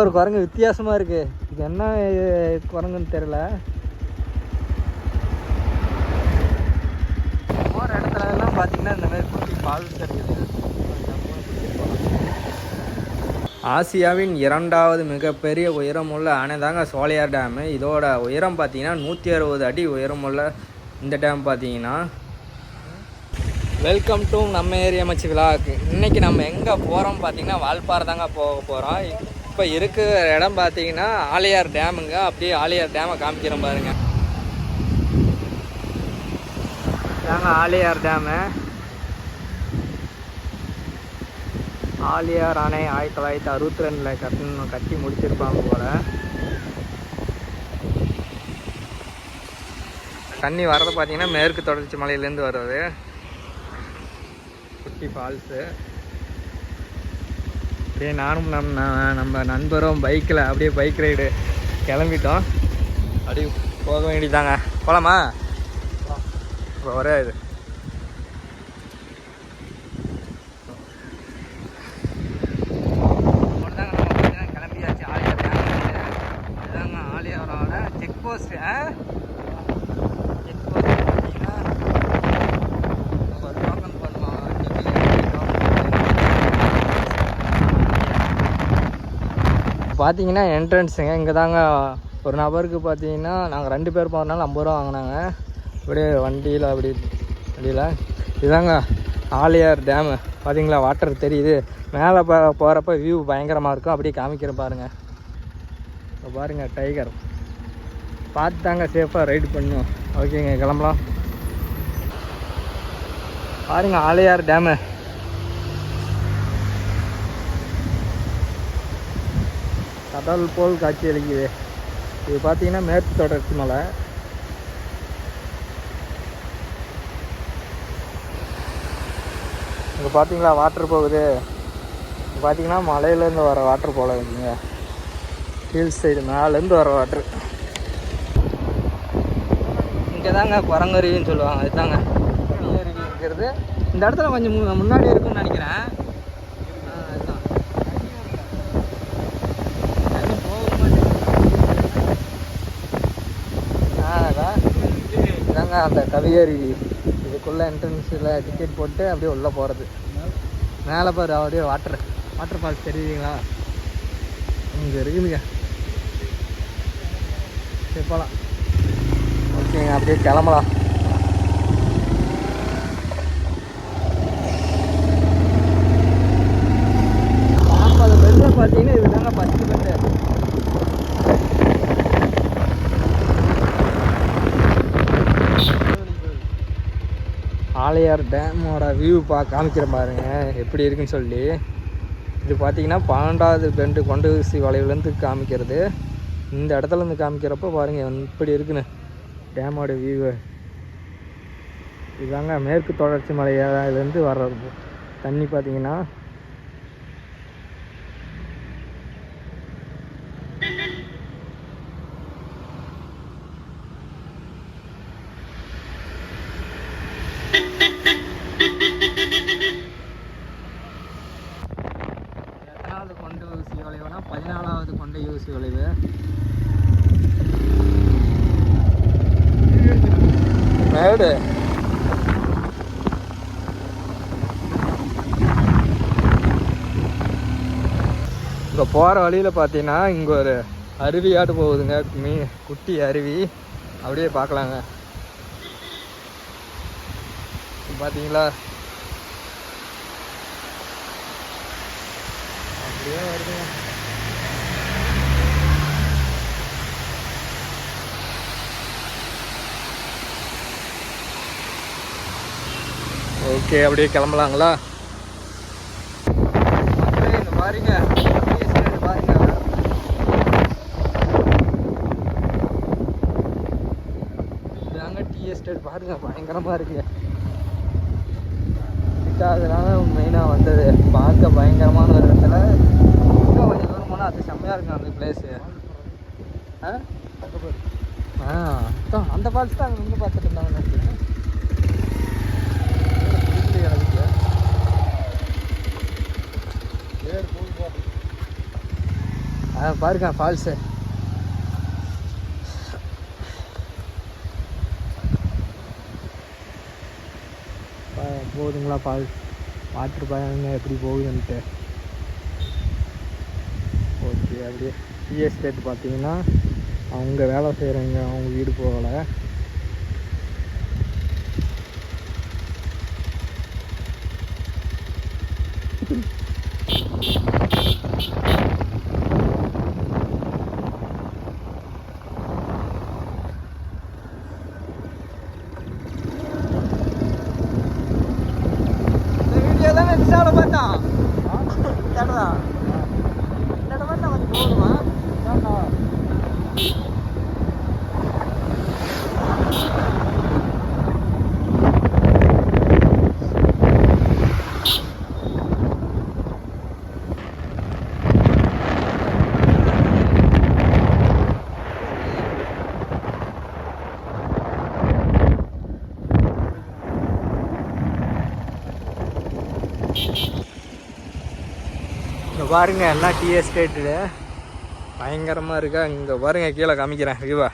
ஒரு குரங்கு வித்தியாசமாக இருக்குது. இது என்ன குரங்குன்னு தெரியல. போகிற இடத்துல எல்லாம் பார்த்தீங்கன்னா இந்த மாதிரி குட்டி ஃபால்ஸ் இருக்குது. ஆசியாவின் 2வது மிகப்பெரிய உயரமுள்ள அணை தாங்க சோலையார் டேமு. இதோட உயரம் பார்த்தீங்கன்னா 160 அடி உயரமுள்ள இந்த டேம் பார்த்தீங்கன்னா. வெல்கம் டு நம்ம ஏரியா மச்சி விழாக்கு. இன்றைக்கி நம்ம எங்கே போகிறோம் பார்த்தீங்கன்னா வால்பாறை தாங்க போக போகிறோம். இப்போ இருக்கிற இடம் பார்த்தீங்கன்னா ஆலியார் டேமுங்க. அப்படியே ஆலியார் டேமை காமிக்கிறோம் பாருங்க. தாங்க ஆலியார் டேமு. ஆலியார் அணை 1962 கட்டி முடிச்சிருப்பாங்க போல். தண்ணி வர்றது பார்த்தீங்கன்னா மேற்கு தொடர்ச்சி மலையிலேருந்து வர்றது. குட்டி ஃபால்ஸு. அப்படியே நானும் நம்ம நண்பரும் பைக்கில் அப்படியே பைக் ரைடு கிளம்பிட்டோம். அப்படியே போக வேண்டியதாங்க. போகலாமா? இப்போ ஒரே இது கிளம்பியாச்சு. ஆலியார் இதுதாங்க ஆலியாரோட செக் போஸ்ட்டு. பார்த்தீங்கன்னா என்ட்ரன்ஸுங்க இங்கே தாங்க. ஒரு நபருக்கு பார்த்தீங்கன்னா நாங்கள் 2 பேர் போகிறனால 50 ரூபா வாங்கினாங்க. அப்படியே வண்டியில் வண்டியில் இதுதாங்க ஆலியார் டேமு. பார்த்தீங்களா வாட்டர் தெரியுது. மேலே போகிறப்ப வியூ பயங்கரமாக இருக்கும். அப்படியே காமிக்கிறேன் பாருங்கள். இப்போ பாருங்கள் டைகர். பார்த்து தாங்க சேஃபாக ரைடு பண்ணும். ஓகேங்க கிளம்பலாம். பாருங்கள் ஆலியார் டேமு. கடல் போல் காட்சி அளிக்குது. இது பார்த்தீங்கன்னா மேற்கு தொடர்ச்சி மலை. இங்கே பார்த்தீங்களா வாட்டர் போகுது. இங்கே பார்த்தீங்கன்னா மலையிலேருந்து வர வாட்டர் போல இருக்குங்க. ஹில் சைடு மேலேருந்து வர வாட்ரு. இங்கே தாங்க குரங்கருவின்னு சொல்லுவாங்க. இதுதாங்க அருவிங்கிறது. இந்த இடத்துல கொஞ்சம் முன்னாடி இருக்குன்னு நினைக்கிறேன். அந்த கவியருவி இதுக்குள்ளே என்ட்ரன்ஸில் டிக்கெட் போட்டு அப்படியே உள்ளே போகிறது. மேலே பாரு அப்படியே வாட்டர் ஃபால்ஸ் தெரியுதுங்களா? இங்கே இருக்குதுங்க. சரி போகலாம். ஓகேங்க அப்படியே கிளம்பலாம். பார்த்தீங்கன்னா இது தாங்க 10 பெட்டு. ஆலியார் டேமோட வியூ காமிக்கிற பாருங்க எப்படி இருக்குன்னு சொல்லி. இது பார்த்தீங்கன்னா 12வது பெண்டு கொண்டு ஊசி வளைவுலேருந்து காமிக்கிறது. இந்த இடத்துலேருந்து காமிக்கிறப்போ பாருங்கள் இப்படி இருக்குன்னு டேமோட வியூவு. இதுதாங்க மேற்கு தொடர்ச்சி மலையிலேருந்து வர்றது தண்ணி. பார்த்தீங்கன்னா எத்தனாவது கொண்டு ஊசி வளைவுனா 14வது கொண்டு ஊசி வளைவு. மேடு இப்போ போகிற வழியில் பார்த்தீங்கன்னா இங்கே ஒரு அருவியாட்டு போகுதுங்க. குட்டி அருவி. அப்படியே பார்க்கலாங்க. பார்த்தீங்களா அப்படியே வருதுங்க. ஓகே அப்படியே கிளம்பலாங்களா? பாருங்க பாருங்க இதாங்க டீ எஸ்டேட். பாருங்க பயங்கரமாக இருக்குங்க. அதனால மெயினாக வந்தது பார்க்க பயங்கரமான ஒரு இடத்துல. இன்னும் கொஞ்சம் தூரம் போனால் அது செம்மையாக இருக்கும் அந்த பிளேஸு. அந்த ஃபால்ஸ் தான் அங்கே நின்று பார்த்துட்டு இருந்தாங்க. பாருங்க ஃபால்ஸு. போகுதுங்களா ஃபால்ஸ்? வாட்டர் பாருங்க எப்படி போகுதுன்ட்டு. ஓகே, அப்படியே டீ எஸ்டேட் பார்த்தீங்கன்னா அவங்க வேலை செய்கிறவங்க, அவங்க வீடு போகலை. இன்ஸ்டாவில் பார்த்தோம். இந்த இடம் தான், இந்த இடம் தான் வந்து போகணுமா? இங்கே பாருங்க எல்லாம் டீ எஸ்டேட்டு பயங்கரமாக இருக்கா. இங்கே பாருங்க, கீழே காமிக்கிறேன் வியூவா.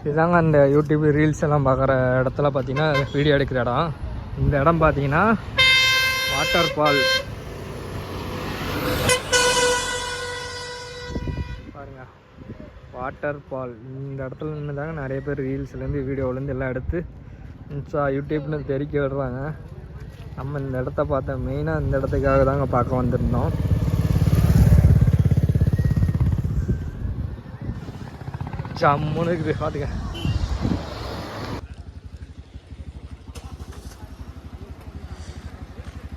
இதுதாங்க அந்த யூடியூப் ரீல்ஸ் எல்லாம் பார்க்குற இடத்துல பார்த்தீங்கன்னா வீடியோ எடுக்கிற இடம். இந்த இடம் பார்த்தீங்கன்னா வாட்டர் ஃபால் பாருங்க, வாட்டர் ஃபால். இந்த இடத்துல நின்று தாங்க நிறைய பேர் ரீல்ஸ்லேருந்து வீடியோலேருந்து எல்லாம் எடுத்து யூடியூப்னு தெரிவிக்க விடுறாங்க. நம்ம இந்த இடத்த பார்த்தோம், மெயினாக இந்த இடத்துக்காக தாங்க பார்க்க வந்திருந்தோம். ஜம்முன்னு இருக்குது பார்த்துக்க.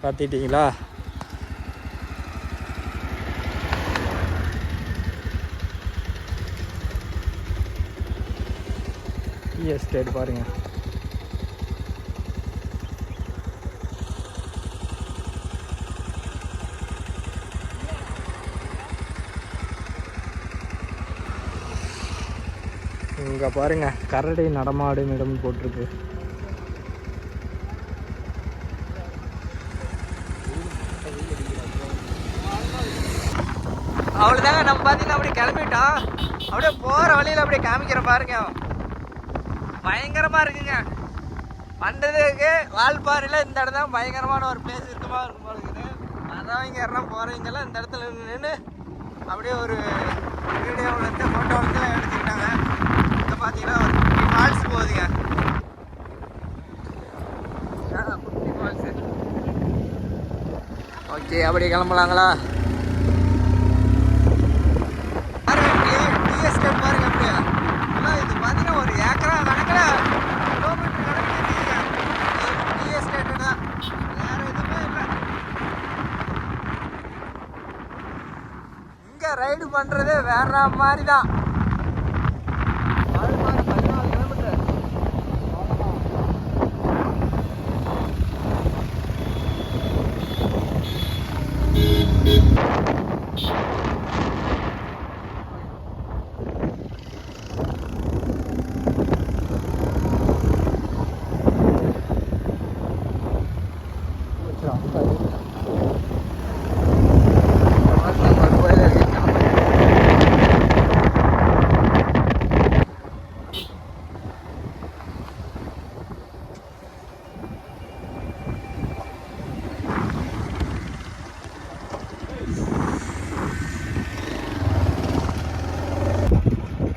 பார்த்துக்கிட்டீங்களா? டீ எஸ்டேட் பாருங்க. இங்கே பாருங்க, கரடி நடமாடும் இடம் போட்டிருக்கு. அவ்வளோதாங்க, நம்ம பார்த்தீங்கன்னா அப்படியே கிளம்பிட்டோம். அப்படியே போகிற வழியில் அப்படியே காமிக்கிற பாருங்க, பயங்கரமாக இருக்குங்க. வந்ததுக்கு வால்பாறையில் இந்த இடம் தான் பயங்கரமான ஒரு பிளேஸ் இருக்குமா இருக்கும் போல இருக்குது. வரவங்க யாரெல்லாம் போகிறவங்கெல்லாம் இந்த இடத்துல நின்று அப்படியே ஒரு வீடியோ எடுத்து ஃபோட்டோ எடுத்து எடுத்துக்கிட்டாங்க. இங்கே பார்த்தீங்கன்னா ஃபால்ஸ் போகுதுங்க, குட்டி ஃபால்ஸு. ஓகே, அப்படியே கிளம்பலாங்களா? டீ எஸ்டேட் பாருங்க அப்படியே. இது பார்த்தீங்கன்னா ஒரு ஏக்கரா கணக்கில், கிலோமீட்டர் கணக்கில் டீ எஸ்டேட்டு தான், வேறு எதுவுமே இல்லை. இங்கே ரைடு பண்ணுறதே வேற மாதிரி தான். 14 கிலோமீட்டர்.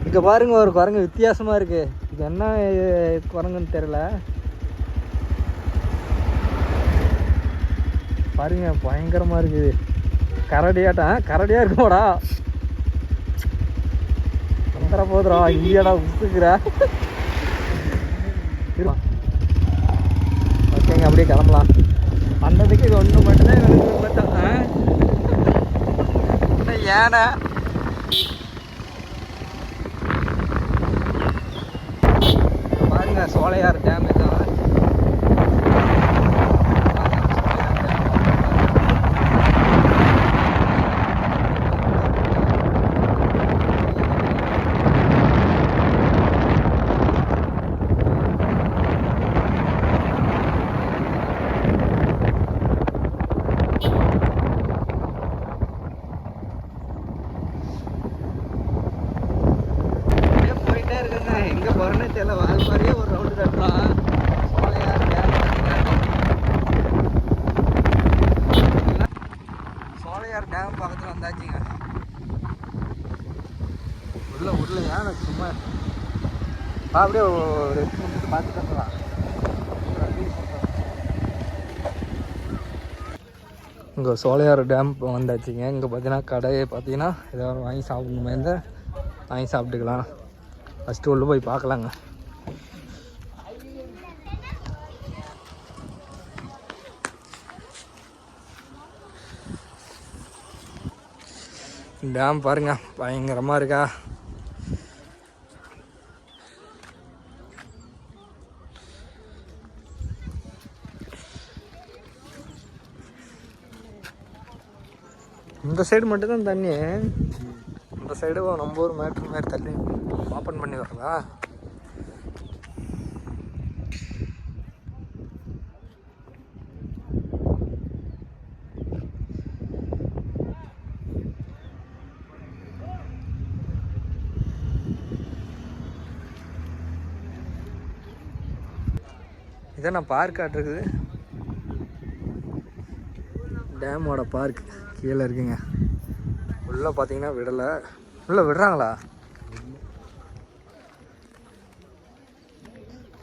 இங்கே பாருங்க, ஒரு குரங்கு வித்தியாசமாக இருக்குது. இது என்ன குரங்குன்னு தெரியல. பாருங்க, பயங்கரமாக இருக்குது. கரடியாட்டம், கரடியாக இருக்குமாடா? வந்துட போதுடா, இந்தியாடா உசுக்குறா. ஓகேங்க, அப்படியே கிளம்பலாம். வந்ததுக்கு இது ஒன்று மட்டும்தான் பார்த்தோம். ஏன்னா பாருங்க, சோலையார் டேம் தான். அப்படியே ஒரு பார்த்துட்டு வரலாம். இங்கே சோலையார் டேம் வந்தாச்சுங்க. இங்கே பார்த்தீங்கன்னா கடையை பார்த்தீங்கன்னா ஏதாவது வாங்கி சாப்பிடணுமே இருந்தால் வாங்கி சாப்பிட்டுக்கலாம். ஃபஸ்ட்டு உள்ள போய் பார்க்கலாங்க. டேம் பாருங்க பயங்கரமாக இருக்கா. இந்த சைடு மட்டும்தான் தண்ணி, இந்த சைடு நம்ம ஒரு மேட்ரு மாதிரி தண்ணி ஓப்பன் பண்ணி வரதா. இதான் நான் பார்க் ஆட்டிருக்குது, டேமோட பார்க் கீழே இருக்குங்க. உள்ளே பார்த்தீங்கன்னா விடலை, உள்ளே விடுறாங்களா?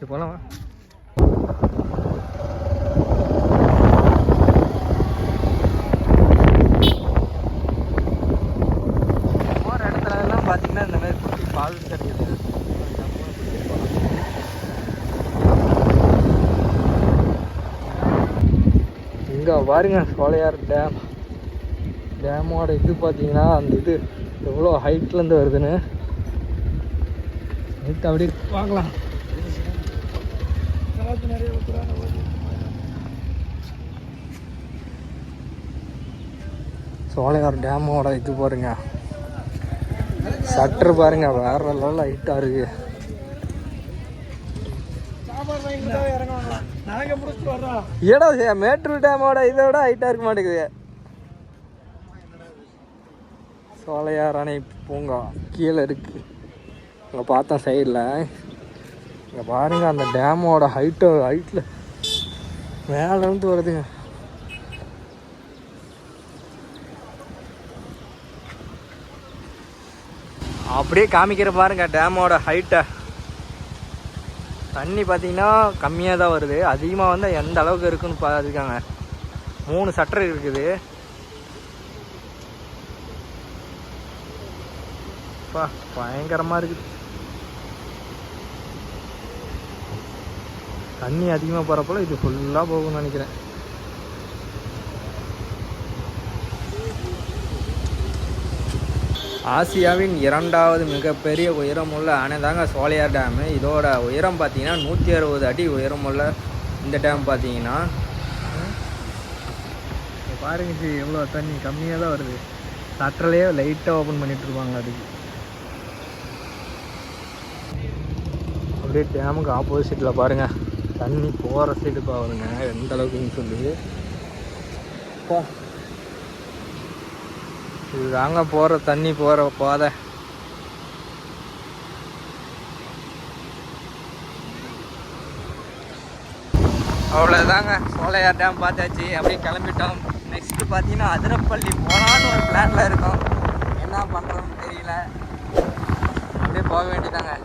போகலாம். போகிற இடத்துல எல்லாம் பார்த்தீங்கன்னா இந்த மாதிரி குட்டி ஃபால்ஸ் இருக்குது. இங்கே பாருங்க சோலையார் டேம். டேமோட இது பார்த்தீங்கன்னா அந்த இது எவ்வளோ ஹைட்லேருந்து வருதுன்னு ஹைட் அப்படியே பார்க்கலாம். சோலையார் டேமோட இது பாருங்க, சட்டர் பாருங்க வேற லெவலில் ஹைட்டாக இருக்கு. ஏடா மேட்டூர் டேமோட இதோட ஹைட்டாக இருக்க மாட்டேங்குது. சோலையார் அணை பூங்கா கீழே இருக்குது. இங்கே பார்த்தோம் சைடில். இங்கே பாருங்கள் அந்த டேமோட ஹைட்டில் மேலேருந்து வருதுங்க. அப்படியே காமிக்கிற பாருங்க டேமோட ஹைட்டை. தண்ணி பார்த்தீங்கன்னா கம்மியாக தான் வருது, அதிகமாக வந்து எந்த அளவுக்கு இருக்குன்னு பார்த்துருக்காங்க. 3 சட்டர் இருக்குது. பயங்கரமாக இருக்குது. தண்ணி அதிகமாக போகிறப்போல இது ஃபுல்லாக போகும்னு நினைக்கிறேன். ஆசியாவின் 2வது மிகப்பெரிய உயரமுள்ள அணை தாங்க சோலையார் டேமு. இதோட உயரம் பார்த்தீங்கன்னா 160 அடி உயரமுள்ள இந்த டேம் பார்த்தீங்கன்னா பாருங்க எவ்வளோ தண்ணி கம்மியாக தான் வருது. சட்டர்லேயே லைட்டாக ஓப்பன் பண்ணிகிட்ருப்பாங்க. அதுக்கு அப்படியே டேமுக்கு ஆப்போசிட்டில் பாருங்கள் தண்ணி போகிற சைடு பாருங்க எந்த அளவுக்குன்னு சொல்லி. இது தாங்க போகிற தண்ணி போகிற பாதை. அவ்வளோதாங்க சோலையார் டேம் பார்த்தாச்சு. அப்படியே கிளம்பிட்டோம். நெக்ஸ்ட்டு பார்த்தீங்கன்னா அதிரப்பள்ளி போகலான்னு ஒரு பிளானில் இருக்கோம். என்ன பண்ணுறோன்னு தெரியல. அப்படியே போக வேண்டியதாங்க.